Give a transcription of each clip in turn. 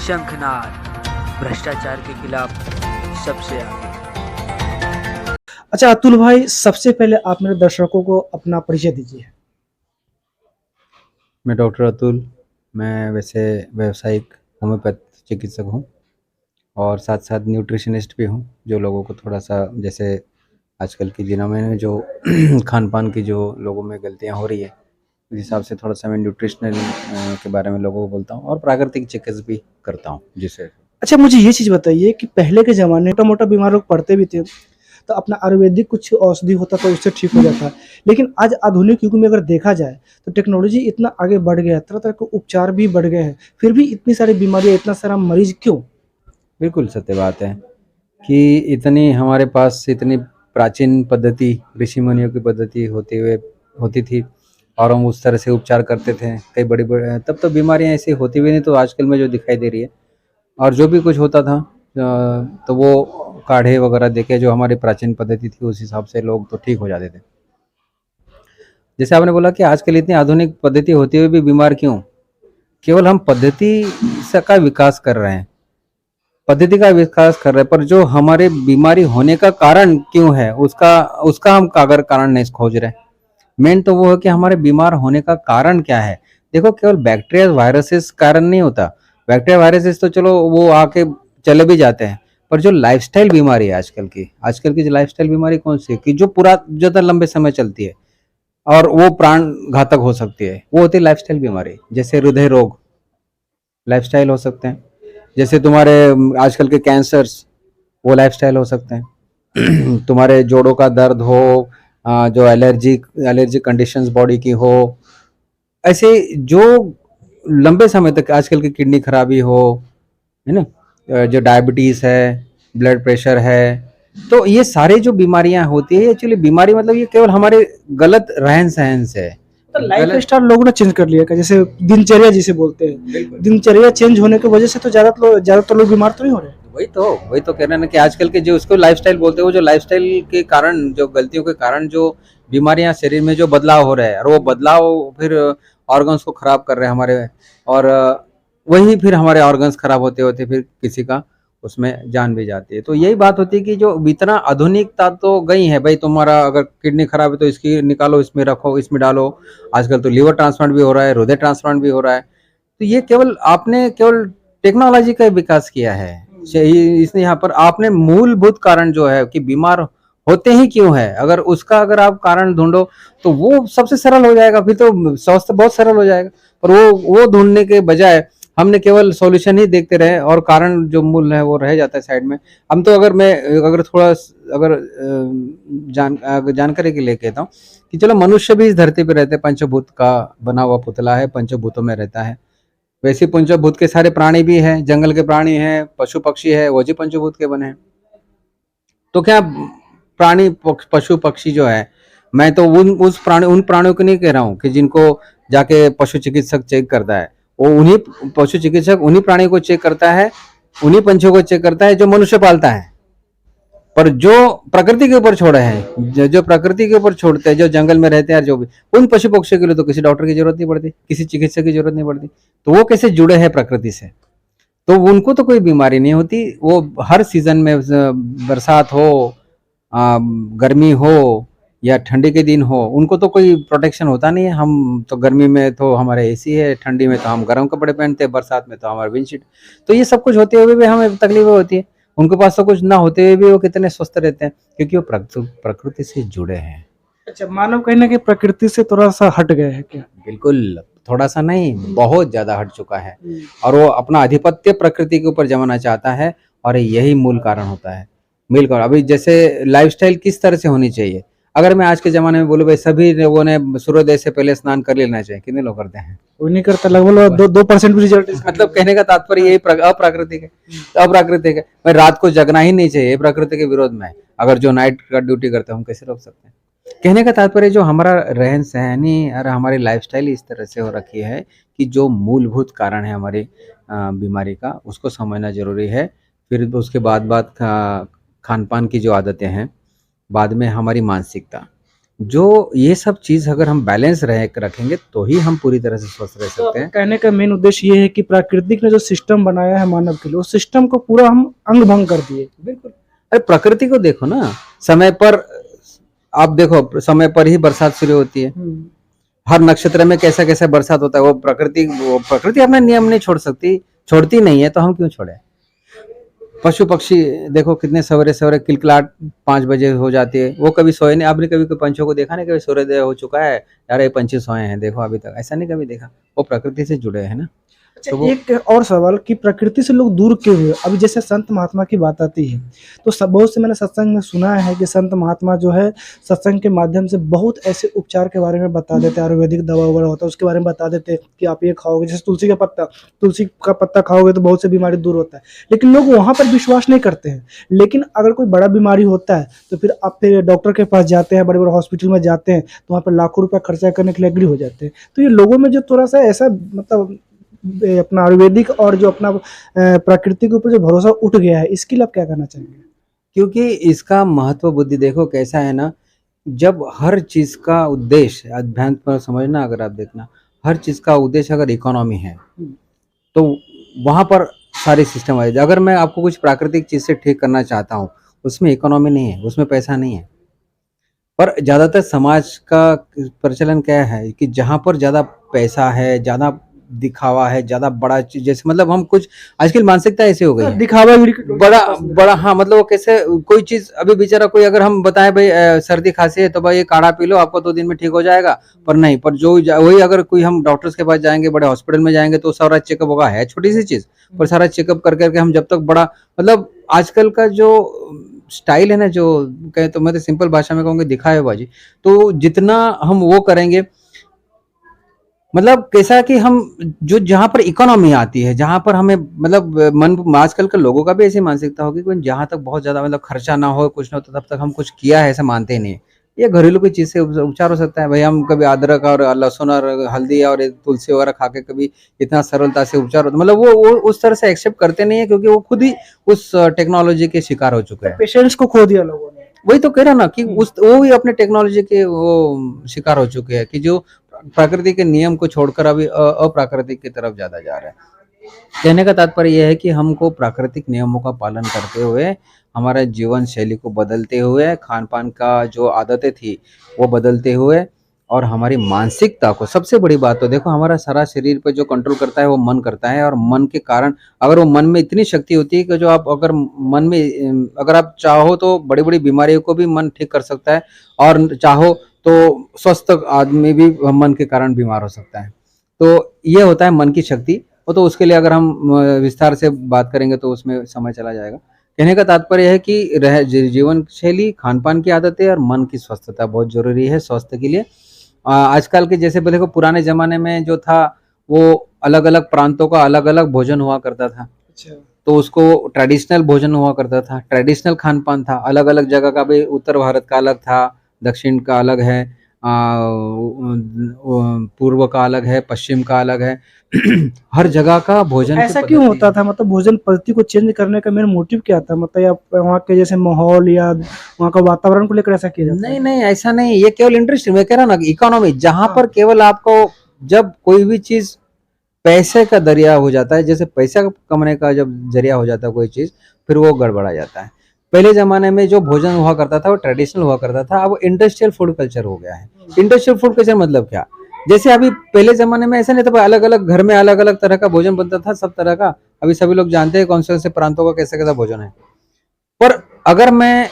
शंखनाद भ्रष्टाचार के खिलाफ सबसे आगे। अच्छा अतुल भाई, सबसे पहले आप मेरे दर्शकों को अपना परिचय दीजिए। मैं डॉक्टर अतुल। मैं वैसे व्यावसायिक होम्योपैथ चिकित्सक हूँ और साथ साथ न्यूट्रिशनिस्ट भी हूँ, जो लोगों को थोड़ा सा जैसे आजकल के दिनों में जो खान पान की जो लोगों में गलतियाँ हो रही है, उस हिसाब से थोड़ा सा मैं न्यूट्रिशनल के बारे में लोगों को बोलता हूँ और प्राकृतिक चिकित्सा भी करता हूँ जिसे। अच्छा मुझे ये चीज़ बताइए कि पहले के ज़माने में मोटा-मोटा बीमार लोग पड़ते भी थे, तो अपना आयुर्वेदिक कुछ औषधि होता तो उससे ठीक हो जाता। लेकिन आज आधुनिक युग में अगर देखा जाए तो टेक्नोलॉजी इतना आगे बढ़ गया है, तरह-तरह के उपचार भी बढ़ गए हैं, फिर भी इतनी सारी बीमारियाँ, इतना सारा मरीज़ क्यों? बिल्कुल सत्य बात है कि इतनी हमारे पास इतनी प्राचीन पद्धति, ऋषि मुनियों की पद्धति होती थी और हम उस तरह से उपचार करते थे। कई बड़ी तब तो बीमारियां ऐसी होती भी नहीं, तो आजकल में जो दिखाई दे रही है और जो भी कुछ होता था तो वो काढ़े वगैरह देके जो हमारी प्राचीन पद्धति थी उस हिसाब से लोग तो ठीक हो जाते थे। जैसे आपने बोला कि आजकल इतनी आधुनिक पद्धति होते हुए भी बीमार क्यों? केवल हम पद्धति का विकास कर रहे हैं, पद्धति का विकास कर रहे हैं, पर जो हमारे बीमारी होने का कारण क्यों है उसका उसका हम अगर कारण नहीं खोज रहे। मेन तो वो है कि हमारे बीमार होने का कारण क्या है। देखो, केवल बैक्टीरिया वायरसेस कारण नहीं होता। बैक्टीरिया वायरसेस तो चलो वो आके चले भी जाते हैं, पर जो लाइफस्टाइल बीमारी है आजकल की जो लाइफस्टाइल बीमारी कौन सी है कि जो पूरा ज्यादा लंबे समय चलती है और वो प्राण घातक हो सकती है, वो होती है लाइफस्टाइल बीमारी। जैसे हृदय रोग लाइफस्टाइल हो सकते हैं, जैसे तुम्हारे आजकल के कैंसर्स वो लाइफस्टाइल हो सकते हैं। तुम्हारे जोड़ों का दर्द हो, जो एलर्जी कंडीशंस बॉडी की हो, ऐसे जो लंबे समय तक, आजकल की किडनी खराबी हो, है ना, जो डायबिटीज है, ब्लड प्रेशर है, तो ये सारे जो बीमारियां होती है, एक्चुअली बीमारी मतलब ये केवल हमारे गलत रहन सहन से है। तो लाइफ़स्टाइल लोगों ने चेंज कर लिया क्या? जैसे दिनचर्या जिसे बोलते हैं, दिनचर्या चेंज होने की वजह से तो ज़्यादातर लोग बीमार तो नहीं हो रहे? वही तो कह रहे हैं ना कि आजकल के जो उसको लाइफस्टाइल बोलते हैं, वो जो लाइफस्टाइल के कारण, जो गलतियों के कारण जो बीमारियां शरीर में जो बदलाव हो रहे हैं, और वो बदलाव फिर ऑर्गन्स को खराब कर रहे हैं हमारे, और वही फिर हमारे ऑर्गन्स खराब होते होते फिर किसी का उसमें जान भी जाती है। तो यही बात होती है कि जो इतना आधुनिकता तो गई है, भाई तुम्हारा अगर किडनी खराब है तो इसकी निकालो, इसमें रखो, इसमें डालो। आजकल तो लीवर ट्रांसप्लांट भी हो रहा है, हृदय ट्रांसप्लांट भी हो रहा है। तो ये केवल आपने केवल टेक्नोलॉजी का विकास किया है। इसने यहाँ पर आपने मूलभूत कारण जो है कि बीमार होते ही क्यों है, अगर आप कारण ढूंढो तो वो सबसे सरल हो जाएगा, फिर तो स्वास्थ्य बहुत सरल हो जाएगा। पर वो ढूंढने के बजाय हमने केवल सॉल्यूशन ही देखते रहे और कारण जो मूल है वो रह जाता है साइड में। हम तो अगर थोड़ा अगर जानकारी के लिए कहता हूँ कि चलो, मनुष्य भी इस धरती पे रहते, पंचभूत का बना हुआ पुतला है, पंचभूतों में रहता है। वैसे पंचभूत के सारे प्राणी भी हैं, जंगल के प्राणी हैं, पशु पक्षी है, वो भी पंचभूत के बने हैं। तो क्या प्राणी पशु पक्षी जो है, मैं तो उन प्राणियों को नहीं कह रहा हूँ कि जिनको जाके पशु चिकित्सक चेक करता है। वो उन्हीं पशु चिकित्सक उन्हीं प्राणियों को चेक करता है, उन्हीं पंछियों को चेक करता है जो मनुष्य पालता है। पर जो प्रकृति के ऊपर छोड़े हैं, जो प्रकृति के ऊपर छोड़ते हैं, जो जंगल में रहते हैं, जो भी उन पशु पक्षियों के लिए तो किसी डॉक्टर की जरूरत नहीं पड़ती, किसी चिकित्सक की जरूरत नहीं पड़ती। तो वो कैसे जुड़े हैं प्रकृति से, तो उनको तो कोई बीमारी नहीं होती। वो हर सीजन में, बरसात हो, गर्मी हो या ठंडी के दिन हो, उनको तो कोई प्रोटेक्शन होता नहीं है। हम तो गर्मी में तो हमारे एसी है, ठंडी में तो हम गर्म कपड़े पहनते हैं, बरसात में तो हमारे विंडशीट। तो ये सब कुछ होते हुए भी हमें तकलीफें होती है। उनके पास तो कुछ ना होते हुए भी वो कितने स्वस्थ रहते हैं, क्योंकि वो प्रकृति से जुड़े हैं। अच्छा, मानव कहीं न कहीं प्रकृति से थोड़ा-सा हट गए हैं क्या? बिल्कुल, थोड़ा सा नहीं, बहुत ज्यादा हट चुका है और वो अपना आधिपत्य प्रकृति के ऊपर जमाना चाहता है, और यही मूल कारण होता है। मिलकर अभी जैसे लाइफस्टाइल किस तरह से होनी चाहिए, अगर मैं आज के जमाने में बोलूँ भाई सभी लोगों ने सूर्योदय से पहले स्नान कर लेना चाहिए, कितने लोग करते हैं? कोई नहीं करता, लगभग 2% भी रिजल्ट मतलब कहने का तात्पर्य यही अप्राकृतिक है। अप्राकृतिक है भाई, रात को जगना ही नहीं चाहिए, प्रकृति के विरोध में है। अगर जो नाइट का ड्यूटी करते हैं हम कैसे रोक सकते हैं? कहने का तात्पर्य जो हमारा रहन सहनी और हमारी लाइफस्टाइल इस तरह से हो रखी है कि जो मूलभूत कारण है हमारी बीमारी का, उसको समझना जरूरी है। फिर उसके बाद खान पान की जो आदतें हैं, बाद में हमारी मानसिकता। जो ये सब चीज़ अगर हम बैलेंस रखेंगे तो ही हम पूरी तरह से स्वस्थ रह तो सकते आपके हैं। कहने का मेन उद्देश्य ये है कि प्राकृतिक ने जो सिस्टम बनाया है मानव के लिए, उस सिस्टम को पूरा हम अंग भंग कर दिए। बिल्कुल। अरे प्रकृति को देखो ना, समय पर आप देखो समय पर ही बरसात शुरू होती है। हर नक्षत्र में कैसा-कैसा बरसात होता है, वो प्रकृति अपना नियम नहीं छोड़ती नहीं है, तो हम क्यों छोड़े? पशु पक्षी देखो कितने सवेरे-सवेरे किलकिलाहट 5 बजे हो जाती है, वो कभी सोए नहीं। आपने कभी पंछियों को देखा नहीं, कभी सूर्योदय हो चुका है, यार ये पंछी सोए हैं देखो अभी तक, ऐसा नहीं कभी देखा। वो प्रकृति से जुड़े हैं ना, अच्छा, तो वो एक और सवाल कि प्रकृति से लोग दूर क्यों हुए? अभी जैसे संत महात्मा की बात आती है, तो सब बहुत से मैंने सत्संग में सुना है कि संत महात्मा जो है सत्संग के माध्यम से बहुत ऐसे उपचार के बारे में बता देते हैं, आयुर्वेदिक दवा वगैरह होता है उसके बारे में बता देते हैं कि आप ये खाओगे, जैसे तुलसी का पत्ता खाओगे तो बहुत से बीमारी दूर होता है। लेकिन लोग वहाँ पर विश्वास नहीं करते हैं। लेकिन अगर कोई बड़ा बीमारी होता है तो फिर डॉक्टर के पास जाते हैं, बड़े-बड़े हॉस्पिटल में जाते हैं, तो वहाँ पर लाखों रुपया खर्चा करने के लिए एग्री हो जाते हैं। तो ये लोगों में जो थोड़ा-सा ऐसा मतलब अपना आयुर्वेदिक और जो अपना प्रकृति के ऊपर जो भरोसा उठ गया है, इसके लिए आप क्या कहना चाहेंगे? क्योंकि इसका महत्व बुद्धि देखो कैसा है ना, जब हर चीज़ का उद्देश्य अध्यात्म पर समझना, अगर आप देखना, हर चीज़ का उद्देश्य अगर इकोनॉमी है, तो वहाँ पर सारी सिस्टम आ जाए। अगर मैं आपको कुछ प्राकृतिक चीज़ से ठीक करना चाहता हूँ, उसमें इकोनॉमी नहीं है, उसमें पैसा नहीं है। पर ज़्यादातर समाज का प्रचलन क्या है कि जहाँ पर ज़्यादा पैसा है, ज़्यादा दिखावा है, ज़्यादा बड़ा चीज़, जैसे मतलब हम कुछ आजकल मानसिकता ऐसी हो गई है। दिखावागिरी बड़ा बड़ा हाँ, मतलब वो कैसे कोई चीज़ अभी बेचारा कोई अगर हम बताएँ भाई सर्दी खाँसी है तो भाई ये काढ़ा पी लो आपको 2 दिन में ठीक हो जाएगा। पर नहीं, पर जो वही अगर कोई हम डॉक्टर्स के पास जाएँगे, बड़े हॉस्पिटल में जाएँगे तो सारा चेकअप होगा, है छोटी-सी चीज़, पर सारा चेकअप कर के हम जब तक बड़ा मतलब आजकल का जो स्टाइल है ना, जो कहें तो मैं तो सिंपल भाषा में कहूँगा दिखावेबाजी। तो जितना हम वो करेंगे, मतलब कैसा कि हम जो जहाँ पर इकोनॉमी आती है, जहाँ पर हमें मतलब मन आजकल के लोगों का भी ऐसी मानसिकता होगी कि जहाँ तक बहुत ज़्यादा मतलब खर्चा ना हो, कुछ ना हो, तो तब तक हम कुछ किया है ऐसा मानते ही नहीं है। ये घरेलू कोई चीज़ से उपचार हो सकता है। भई हम कभी अदरक और लहसुन और हल्दी और ये तुलसी वगैरह खा के कभी इतना सरलता से उपचार होता, मतलब वो उस तरह से एक्सेप्ट करते नहीं है, क्योंकि वो खुद ही उस टेक्नोलॉजी के शिकार हो चुके हैं। पेशेंट्स को खो दिया लोगों ने। वही तो कह रहा हूँ ना कि उस वो भी अपने टेक्नोलॉजी के वो शिकार हो चुके हैं कि जो प्रकृति के नियम को छोड़कर अभी अप्राकृतिक की तरफ ज़्यादा जा रहा है। कहने का तात्पर्य यह है कि हमको प्राकृतिक नियमों का पालन करते हुए, हमारा जीवन शैली को बदलते हुए, खान-पान का जो आदतें थी, वो बदलते हुए और हमारी मानसिकता को, सबसे बड़ी बात तो देखो हमारा सारा शरीर पे जो कंट्रोल करता है वो मन करता है, और मन के कारण अगर वो मन में इतनी शक्ति होती है कि जो आप अगर मन में अगर आप चाहो तो बड़ी-बड़ी बीमारियों को भी मन ठीक कर सकता है, और चाहो तो स्वस्थ आदमी भी मन के कारण बीमार हो सकता है। तो ये होता है मन की शक्ति। वो तो उसके लिए अगर हम विस्तार से बात करेंगे तो उसमें समय चला जाएगा। कहने का तात्पर्य है कि जीवन शैली, खान-पान की आदतें और मन की स्वस्थता बहुत ज़रूरी है स्वास्थ्य के लिए। आजकल के जैसे देखो पुराने ज़माने में जो था, वो अलग-अलग प्रांतों का अलग-अलग भोजन हुआ करता था। अच्छा। तो उसको ट्रेडिशनल भोजन हुआ करता था, ट्रेडिशनल खान-पान था, अलग-अलग जगह का भी, उत्तर भारत का अलग था, दक्षिण का अलग है, पूर्व का अलग है, पश्चिम का अलग है। हर जगह का भोजन की ऐसा क्यों पद्धति होता था? मतलब भोजन पद्धति को चेंज करने का मेन मोटिव क्या था? मतलब या वहाँ के जैसे माहौल या वहाँ का वातावरण को लेकर ऐसा किया जाता है? नहीं, नहीं, ऐसा नहीं, ये केवल इंटरेस्ट, मैं कह रहा हूँ ना इकोनॉमी, जहाँ हाँ। पर केवल आपको जब कोई भी चीज़ पैसे का दरिया हो जाता है, जैसे पैसा कमाने का जब ज़रिया हो जाता है कोई चीज़, फिर वो गड़बड़ा जाता है। पहले ज़माने में जो भोजन हुआ करता था, वो ट्रेडिशनल हुआ करता था, अब वो इंडस्ट्रियल फूड कल्चर हो गया है। इंडस्ट्रियल फूड कल्चर मतलब क्या? जैसे अभी पहले ज़माने में ऐसा नहीं था, अलग-अलग घर में अलग-अलग तरह का भोजन बनता था, सब तरह का। अभी सभी लोग जानते हैं कौन से प्रांतों का कैसा-कैसा भोजन है। पर अगर मैं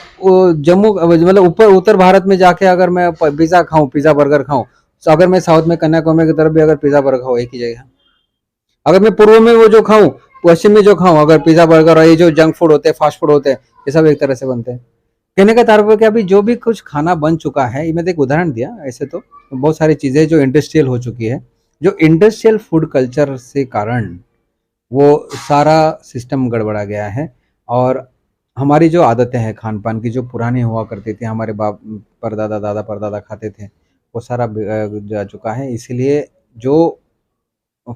जम्मू मतलब ऊपर उत्तर भारत में जाके अगर मैं पिज़्ज़ा खाऊँ, पिज़्ज़ा बर्गर खाऊँ, तो अगर मैं साउथ में कन्याकुमारी की तरफ भी अगर पिज़्ज़ा बर्गर खाऊँ एक ही जगह, अगर मैं पूर्व में वो जो खाऊं, पश्चिम में जो खाऊं, अगर पिज्जा बर्गर और ये जो जंक फूड होते हैं, फास्ट फूड होते हैं, ये सब एक तरह से बनते हैं। कहने का तात्पर्य क्या, अभी जो भी कुछ खाना बन चुका है, ये मैंने एक उदाहरण दिया, ऐसे तो बहुत सारी चीजें जो इंडस्ट्रियल हो चुकी है, जो इंडस्ट्रियल फूड कल्चर से कारण वो सारा सिस्टम गड़बड़ा गया है। और हमारी जो आदतें हैं खान पान की, जो पुरानी हुआ करती थी, हमारे बाप परदादा दादा परदादा खाते थे, वो सारा जा चुका है। इसीलिए जो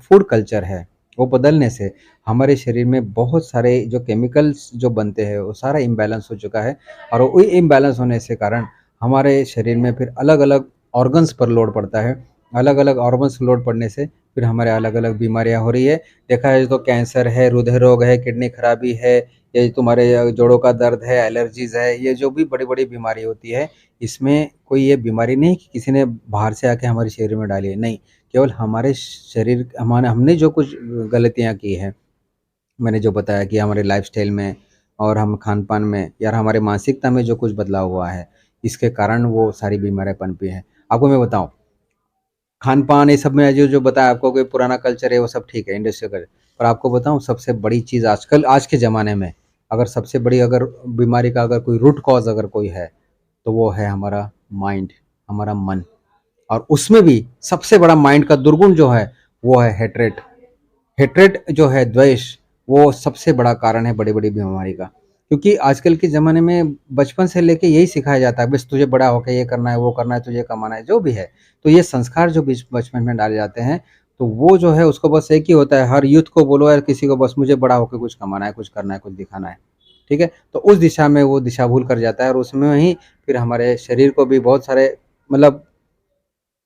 फूड कल्चर है वो बदलने से हमारे शरीर में बहुत सारे जो केमिकल्स जो बनते हैं वो सारा इम्बैलेंस हो चुका है, और वो इम्बैलेंस होने से कारण हमारे शरीर में फिर अलग अलग ऑर्गन्स पर लोड पड़ता है। अलग अलग ऑर्गन्स लोड पड़ने से फिर हमारे अलग अलग बीमारियां हो रही है। देखा जाए तो कैंसर है, हृदय रोग है, किडनी खराबी है, ये तुम्हारे जोड़ों का दर्द है, एलर्जीज है, ये जो भी बड़ी बड़ी बीमारी होती है, इसमें कोई ये बीमारी नहीं कि किसी ने बाहर से आके हमारे शरीर में डाली है, नहीं, केवल हमारे शरीर हमने जो कुछ गलतियां की है, मैंने जो बताया कि हमारे लाइफस्टाइल में और हम खान-पान में या हमारे मानसिकता में जो कुछ बदलाव हुआ है, इसके कारण वो सारी बीमारियाँ पनपी हैं। आपको मैं बताऊँ, खान-पान ये सब में जो बताया आपको कि पुराना कल्चर है वो सब ठीक है, इंडस्ट्रियल कल्चर, पर आपको बताऊँ सबसे बड़ी चीज़ आजकल आज के ज़माने में अगर सबसे बड़ी अगर बीमारी का अगर कोई रूट कॉज़ अगर कोई है, तो वो है हमारा माइंड, हमारा मन। और उसमें भी सबसे बड़ा माइंड का दुर्गुण जो है, वो है हेट्रेड। हेट्रेड जो है द्वेष, वो सबसे बड़ा कारण है बड़ी-बड़ी बीमारी का। क्योंकि आजकल के ज़माने में बचपन से लेके यही सिखाया जाता है, बस तुझे बड़ा होके ये करना है, वो करना है, तुझे कमाना है, जो भी है। तो ये संस्कार जो बीच बचपन में डाले जाते हैं, तो वो जो है उसको बस एक ही होता है, हर यूथ को बोलो या किसी को, बस मुझे बड़ा होके कुछ कमाना है, कुछ करना है, कुछ दिखाना है। ठीक है? तो उस दिशा में वो दिशा भूल कर जाता है और उसमें ही फिर हमारे शरीर को भी बहुत सारे मतलब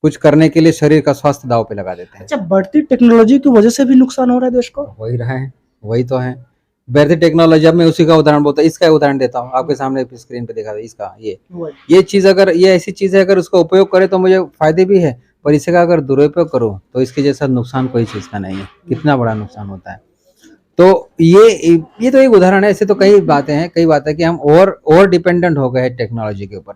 कुछ करने के लिए शरीर का स्वास्थ्य दाँव पे लगा देते हैं। अच्छा, बढ़ती टेक्नोलॉजी की वजह से भी नुकसान हो रहा है देश को? हो ही रहा है, वही तो है। बढ़ती टेक्नोलॉजी, अब मैं उसी का उदाहरण बोलता हूँ, इसका उदाहरण देता हूँ, आपके सामने स्क्रीन पे दिखा था इसका ये चीज़, अगर ये ऐसी चीज़ है अगर उसका उपयोग करें तो मुझे फ़ायदे भी है, पर इसका अगर दुरुपयोग करो तो इसके जैसा नुकसान कोई चीज़ का नहीं है। कितना बड़ा नुकसान होता है। तो ये तो एक उदाहरण है, ऐसे तो कई बातें हैं, कई बातें कि हम ओवर डिपेंडेंट हो गए हैं टेक्नोलॉजी के ऊपर।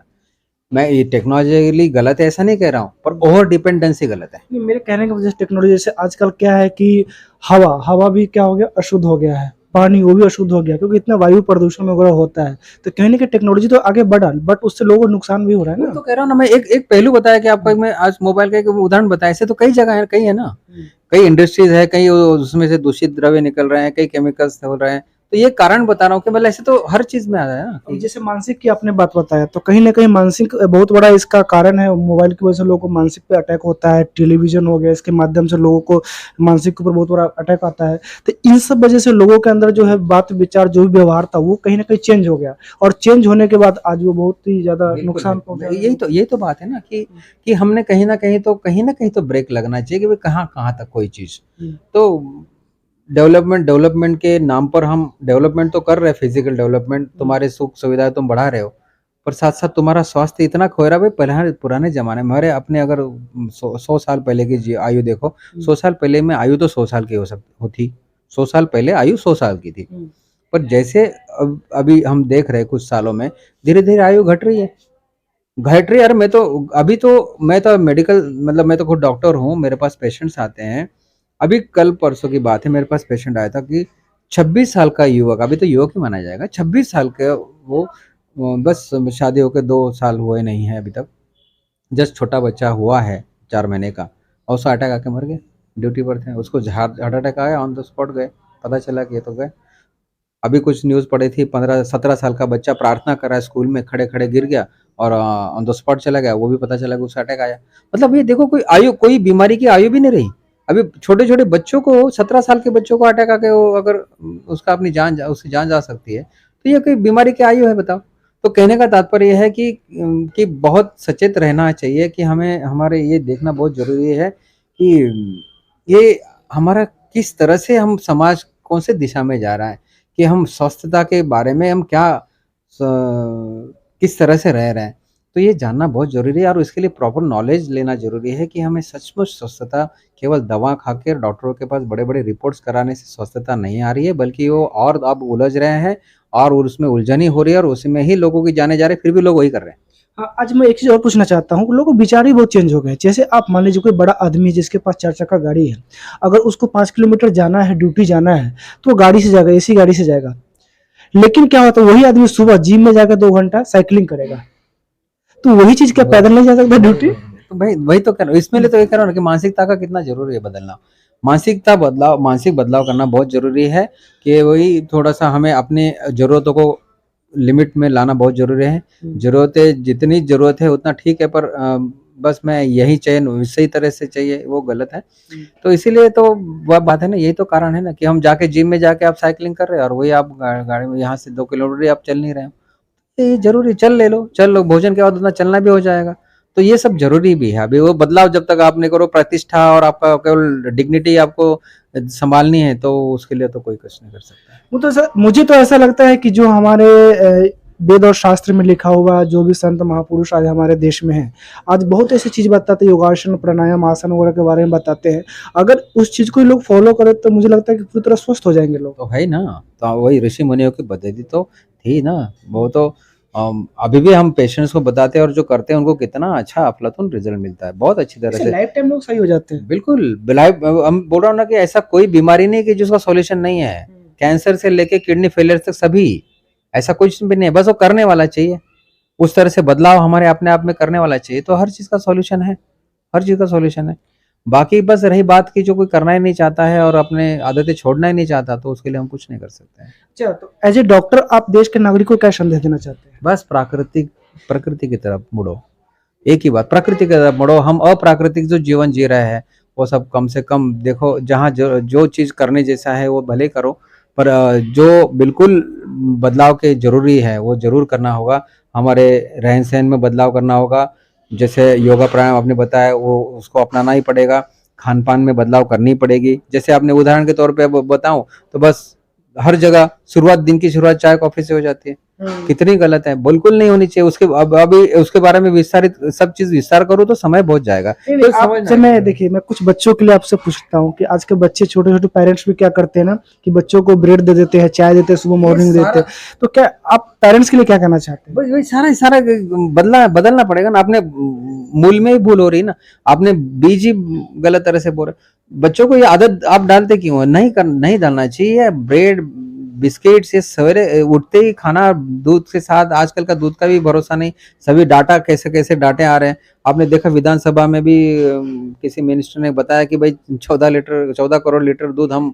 मैं ये टेक्नोलॉजिकली गलत है ऐसा नहीं कह रहा हूँ, पर ओवर डिपेंडेंसी गलत है। नहीं, मेरे कहने की वजह से टेक्नोलॉजी से आजकल क्या है कि हवा भी क्या हो गया, अशुद्ध हो गया है। पानी वो भी अशुद्ध हो गया क्योंकि इतना वायु प्रदूषण वगैरह होता है। तो कहीं न कहीं टेक्नोलॉजी तो आगे बढ़ा, बट उससे लोगों को नुकसान भी हो रहा है वही ना। तो कह रहा हूँ ना मैं, एक पहलू बताया कि आपको, मैं आज मोबाइल का एक उदाहरण बताया, ऐसे तो कई जगह है, कई है ना, कई इंडस्ट्रीज है, कई उसमें से दूषित द्रव्य निकल रहे हैं, कई केमिकल्स हो रहे हैं। तो ये कारण बता रहा हूँ कि मतलब ऐसे तो हर चीज में आ रहा है ना अब जैसे मानसिक की आपने बात बताया, तो कहीं न कहीं मानसिक बहुत बड़ा इसका कारण है। मोबाइल की वजह से लोगों को मानसिक पे अटैक होता है, टेलीविज़न हो गया, इसके माध्यम से लोगों को मानसिक के ऊपर बहुत बड़ा अटैक आता है। तो इन सब वजह से लोगों के अंदर जो है बात विचार जो भी व्यवहार था, वो कहीं न कहीं चेंज हो गया और चेंज होने के बाद आज वो बहुत ही ज़्यादा नुकसान पहुँचा। यही तो बात है ना कि हमने कहीं ना कहीं तो ब्रेक लगना चाहिए कि भाई कहाँ कहाँ तक कोई चीज। तो डेवलपमेंट के नाम पर हम डेवलपमेंट तो कर रहे हैं, फिजिकल डेवलपमेंट, तुम्हारे सुख सुविधाएं तुम बढ़ा रहे हो, पर साथ साथ तुम्हारा स्वास्थ्य इतना खो रहा है। भाई पुराने जमाने में, अरे अपने अगर 100 साल पहले की आयु देखो, 100 साल पहले में आयु तो 100 साल की होती, 100 साल पहले आयु 100 साल की थी। पर जैसे अभी हम देख रहे हैं कुछ सालों में धीरे धीरे आयु घट रही है, यार। मैं तो मेडिकल, मतलब मैं तो खुद डॉक्टर हूँ, मेरे पास पेशेंट्स आते हैं। अभी कल परसों की बात है, मेरे पास पेशेंट आया था कि 26 साल का युवक, अभी तो युवक ही माना जाएगा, 26 साल के वो, बस शादी होकर 2 साल हुए नहीं है अभी तक, जस्ट छोटा बच्चा हुआ है 4 महीने का, और उसका अटैक आके मर गया। ड्यूटी पर थे, उसको हार्ट अटैक आया, ऑन द स्पॉट गए, पता चला कि ये तो गए। अभी कुछ न्यूज़ पड़ी थी, 15-17 साल का बच्चा प्रार्थना कर रहा है स्कूल में, खड़े खड़े गिर गया और ऑन द स्पॉट चला गया, वो भी पता चला कि उसका अटैक आया। मतलब ये देखो, कोई बीमारी की आयु भी नहीं रही। अभी छोटे छोटे बच्चों को, 17 साल के बच्चों को अटैक आके वो अगर उसका अपनी उसकी जान जा सकती है, तो ये कोई बीमारी की आयु है बताओ। तो कहने का तात्पर्य यह है कि बहुत सचेत रहना चाहिए, कि हमें हमारे ये देखना बहुत जरूरी है कि ये हमारा किस तरह से, हम समाज कौन से दिशा में जा रहा है, कि हम स्वस्थता के बारे में हम क्या किस तरह से रह रहे हैं। तो ये जानना बहुत ज़रूरी है और इसके लिए प्रॉपर नॉलेज लेना ज़रूरी है, कि हमें सचमुच स्वस्थता केवल दवा खा के डॉक्टरों के पास बड़े-बड़े रिपोर्ट्स कराने से स्वस्थता नहीं आ रही है, बल्कि वो और अब उलझ रहे हैं और उसमें उलझन ही हो रही है और उसी में ही लोगों की जाने जा रहे हैं, फिर भी लोग वही कर रहे हैं। हाँ, आज मैं एक चीज़ और पूछना चाहता हूँ, लोगों के विचार ही बहुत चेंज हो गए। जैसे आप मान लीजिए कोई बड़ा आदमी है जिसके पास 4 चक्का गाड़ी है, अगर उसको 5 किलोमीटर जाना है, ड्यूटी जाना है, तो वो गाड़ी से जाएगा, एसी गाड़ी से जाएगा। लेकिन क्या होता है, वही आदमी सुबह जिम में जाकर 2 घंटा साइकिलिंग करेगा। तो वही चीज़ क्या पैदल नहीं जा सकता ड्यूटी? तो भाई वही तो कह रहा हूँ, इसमें लिए तो ये कह रहा हूँ कि मानसिकता का कितना जरूरी है बदलना। मानसिक बदलाव करना बहुत जरूरी है, कि वही थोड़ा सा हमें अपनी जरूरतों को लिमिट में लाना बहुत जरूरी है। जरूरतें जितनी जरूरत है उतना ठीक है, पर बस मैं यही चयन सही तरह से चाहिए वो गलत है। तो इसीलिए तो वह बात है ना, यही तो कारण है ना कि हम जाके जिम में जाके आप साइकिलिंग कर रहे हैं और वही आप गाड़ी में यहाँ से 2 किलोमीटर आप चल नहीं रहे हो। ये जरूरी, चल लो, भोजन के बाद उतना चलना भी हो जाएगा। तो ये सब जरूरी भी है। अभी वो बदलाव जब तक आप नहीं करो, प्रतिष्ठा और आपका केवल डिग्निटी आपको संभालनी है, तो उसके लिए तो कोई कुछ नहीं कर सकता। मुझे तो ऐसा लगता है कि जो हमारे वेद और शास्त्र में लिखा हुआ जो भी संत महापुरुष आज हमारे देश में हैं, आज बहुत ऐसी चीज बताते हैं, योगासन, प्राणायाम, आसन वगैरह के बारे में बताते हैं। अगर उस चीज को लोग फॉलो करें तो मुझे लगता है कि पूरी तरह स्वस्थ हो जाएंगे लोग। तो है ना, तो वही ऋषि मुनियों की पद्धति तो थी ना। वो तो अभी भी हम पेशेंट्स को बताते हैं और जो करते हैं उनको कितना अच्छा अफलातून रिजल्ट मिलता है, बहुत अच्छी तरह से। लाइफ टाइम लोग सही हो जाते हैं। बिल्कुल, हम बोल रहा हूँ ना कि ऐसा कोई बीमारी नहीं कि जिसका सॉल्यूशन नहीं है। कैंसर से लेके किडनी फेलियर तक सभी, ऐसा कुछ भी नहीं है, बस वो करने वाला चाहिए। उस तरह से बदलाव हमारे अपने आप में करने वाला चाहिए, तो हर चीज का सॉल्यूशन है, हर चीज का सॉल्यूशन है। बाकी बस रही बात की जो कोई करना ही नहीं चाहता है और अपने आदतें छोड़ना ही नहीं चाहता, तो उसके लिए हम कुछ नहीं कर सकते हैं। अच्छा, तो एज ए डॉक्टर आप देश के नागरिक को क्या संदेश देना चाहते हैं? बस प्रकृति की तरफ मुड़ो, एक ही बात, प्रकृति की तरफ मुड़ो। हम अप्राकृतिक जो जीवन जी रहे हैं वो सब कम से कम देखो। जहाँ जो चीज करने जैसा है वो भले करो, पर जो बिल्कुल बदलाव के जरूरी है वो जरूर करना होगा। हमारे रहन सहन में बदलाव करना होगा, जैसे योगा प्राणायाम आपने बताया वो उसको अपनाना ही पड़ेगा। खान पान में बदलाव करनी पड़ेगी। जैसे आपने उदाहरण के तौर पे बताऊं तो बस हर जगह दिन की शुरुआत चाय कॉफी से हो जाती है, कितनी गलत है, बिल्कुल नहीं होनी चाहिए। उसके अभी उसके बारे में विस्तारित सब चीज विस्तार करूँ तो समय बहुत जाएगा। तो आपसे मैं देखिए, मैं कुछ बच्चों के लिए आपसे पूछता हूँ कि आज के बच्चे, छोटे छोटे पेरेंट्स भी क्या करते हैं ना कि बच्चों को ब्रेड दे देते हैं, चाय देते हैं, सुबह मॉर्निंग देते हैं। तो क्या आप पेरेंट्स के लिए क्या कहना चाहते हैं? वही सारा बदलना पड़ेगा ना। आपने मूल में ही भूल हो रही ना, आपने बीज ही गलत तरह से बोला। बच्चों को ये आदत आप डालते क्यों? नहीं डालना चाहिए। ब्रेड बिस्किट ये सवेरे उठते ही खाना, दूध के साथ। आजकल का दूध का भी भरोसा नहीं, सभी डाटा कैसे कैसे डाटे आ रहे हैं। आपने देखा विधानसभा में भी किसी मिनिस्टर ने बताया कि भाई 14 करोड़ लीटर दूध हम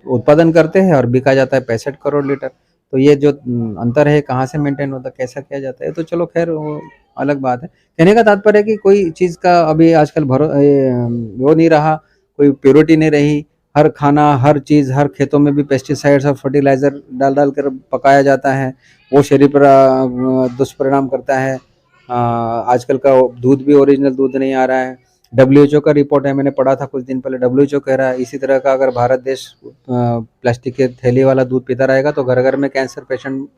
उत्पादन करते हैं और बिका जाता है 65 करोड़ लीटर। तो ये जो अंतर है कहाँ से मेंटेन होता है, कैसा किया जाता है, तो चलो खैर वो अलग बात है। कहने का तात्पर्य है कि कोई चीज़ का अभी आजकल वो नहीं रहा, कोई प्योरिटी नहीं रही। हर खाना, हर चीज़, हर खेतों में भी पेस्टिसाइड्स और फर्टिलाइजर डाल कर पकाया जाता है, वो शरीर पर दुष्परिणाम करता है। आजकल का दूध भी ओरिजिनल दूध नहीं आ रहा है। WHO का रिपोर्ट है, मैंने पढ़ा था कुछ दिन पहले। WHO कह रहा है इसी तरह का अगर भारत देश प्लास्टिक के थैली वाला दूध पीता रहेगा तो घर घर में कैंसर पेशेंट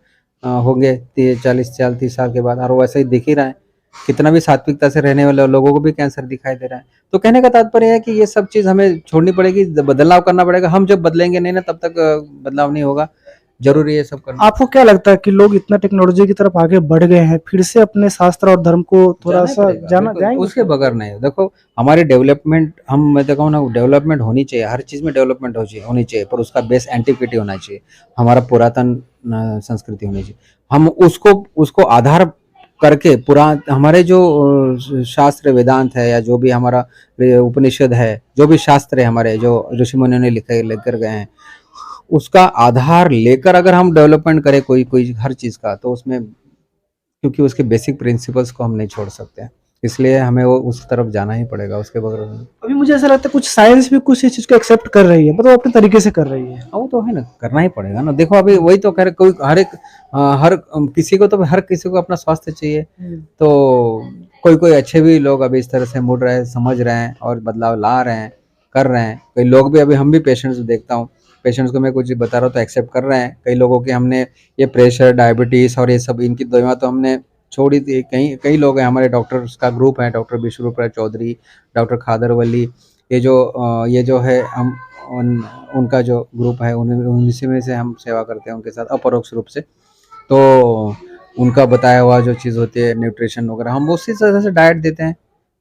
होंगे 30 साल के बाद। और वैसे ही दिख ही रहा है, कितना भी सात्विकता से रहने वाले लोगों को भी कैंसर दिखाई दे रहा है। तो कहने का तात्पर्य है कि ये सब चीज़ हमें छोड़नी पड़ेगी, बदलाव करना पड़ेगा। हम जब बदलेंगे नहीं ना तब तक बदलाव नहीं होगा। जरूरी है सब करना। आपको क्या लगता है कि लोग इतना टेक्नोलॉजी की तरफ आगे बढ़ गए हैं, फिर से अपने शास्त्र और धर्म को थोड़ा सा जाना जाएंगे? उसके बगैर नहीं। देखो हमारी डेवलपमेंट, मैं देखा हूँ ना, डेवलपमेंट होनी चाहिए, हर चीज़ में डेवलपमेंट होनी चाहिए, पर उसका बेस एंटिक्विटी होना चाहिए, हमारा पुरातन संस्कृति होनी चाहिए। हम उसको आधार करके हमारे जो शास्त्र वेदांत है या जो भी हमारा उपनिषद है, जो भी शास्त्र है हमारे, जो ऋषि मुनियों ने लेकर गए हैं, उसका आधार लेकर अगर हम डेवलपमेंट करें कोई हर चीज़ का, तो उसमें क्योंकि उसके बेसिक प्रिंसिपल्स को हम नहीं छोड़ सकते हैं, इसलिए हमें वो उस तरफ जाना ही पड़ेगा। उसके बगैर अभी मुझे ऐसा लगता है कुछ साइंस भी कुछ इस चीज को एक्सेप्ट कर रही है, मतलब अपने तरीके से कर रही है। वो तो है ना, करना ही पड़ेगा ना। देखो अभी वही तो कह रहे, कोई हर किसी को अपना स्वास्थ्य चाहिए, तो कोई अच्छे भी लोग अभी इस तरह से मुड़ रहे हैं, समझ रहे हैं और बदलाव ला रहे हैं, कर रहे हैं। कई लोग भी, अभी हम भी पेशेंट्स देखता हूँ, पेशेंट्स को मैं कुछ बता रहा हूँ तो एक्सेप्ट कर रहे हैं। कई लोगों के हमने ये प्रेशर, डायबिटीज और ये सब इनकी दवा तो हमने छोड़ी थी। कई लोग हैं हमारे, डॉक्टर्स का ग्रुप है, डॉक्टर विश्वरूप चौधरी, डॉक्टर खादरवली, ये जो है हम उनका जो ग्रुप है उन्हीं में से हम सेवा करते हैं उनके साथ अपरोक्ष रूप से। तो उनका बताया हुआ जो चीज़ होती है न्यूट्रिशन वगैरह, हम उसी तरह से डाइट देते हैं।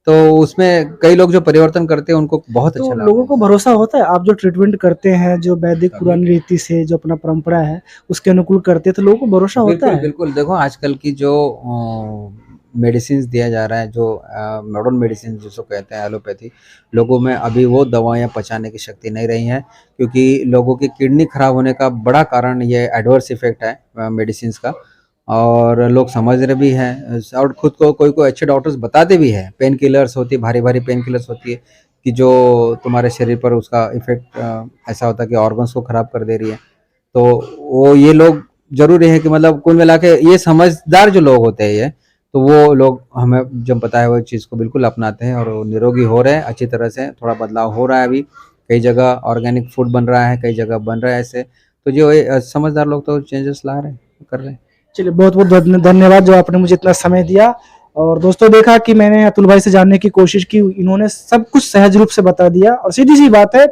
तो उसमें कई लोग जो परिवर्तन करते हैं उनको बहुत अच्छा लगता है। लोगों को भरोसा होता है आप जो ट्रीटमेंट करते हैं, जो वैदिक पुरानी रीति से जो अपना परंपरा है उसके अनुकूल करते हैं, तो लोगों को भरोसा होता है? बिल्कुल। देखो आजकल की जो मेडिसिन दिया जा रहा है, जो मॉडर्न मेडिसिन जिसको कहते हैं एलोपैथी, लोगों में अभी वो दवाएं पचाने की शक्ति नहीं रही हैं, क्योंकि लोगों की किडनी खराब होने का बड़ा कारण ये एडवर्स इफेक्ट है मेडिसिन का। और लोग समझ रहे भी हैं, और खुद को कोई अच्छे डॉक्टर्स बताते भी हैं। पेन किलर्स होती है, भारी पेन किलर्स होती है कि जो तुम्हारे शरीर पर उसका इफेक्ट ऐसा होता है कि ऑर्गन्स को खराब कर दे रही है। तो वो ये लोग जरूरी है कि मतलब कुल मिला के ये समझदार जो लोग होते हैं ये, तो वो लोग हमें जब पता है वो चीज़ को बिल्कुल अपनाते हैं और वो निरोगी हो रहे हैं अच्छी तरह से। थोड़ा बदलाव हो रहा है अभी, कई जगह ऑर्गेनिक फूड बन रहा है, कई जगह बन रहा है ऐसे। तो जो समझदार लोग तो चेंजेस ला रहे हैं, कर रहे हैं। चलिए, बहुत बहुत धन्यवाद जो आपने मुझे इतना समय दिया। और दोस्तों, देखा कि मैंने अतुल भाई से जानने की कोशिश की, इन्होंने सब कुछ सहज रूप से बता दिया। और सीधी सी बात है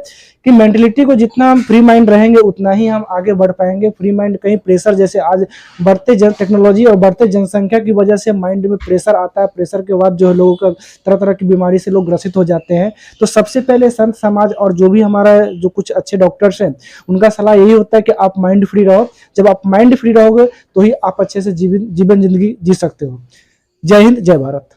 कि मेंटलिटी को जितना हम फ्री माइंड रहेंगे उतना ही हम आगे बढ़ पाएंगे। फ्री माइंड कहीं प्रेशर, जैसे आज बढ़ते टेक्नोलॉजी और बढ़ते जनसंख्या की वजह से माइंड में प्रेशर आता है। प्रेशर के बाद जो है लोगों का तरह तरह की बीमारी से लोग ग्रसित हो जाते हैं। तो सबसे पहले संत समाज और जो भी हमारा जो कुछ अच्छे डॉक्टर्स हैं उनका सलाह यही होता है कि आप माइंड फ्री रहो। जब आप माइंड फ्री रहोगे तो ही आप अच्छे से जीवन जिंदगी जी सकते हो। जय हिंद, जय भारत।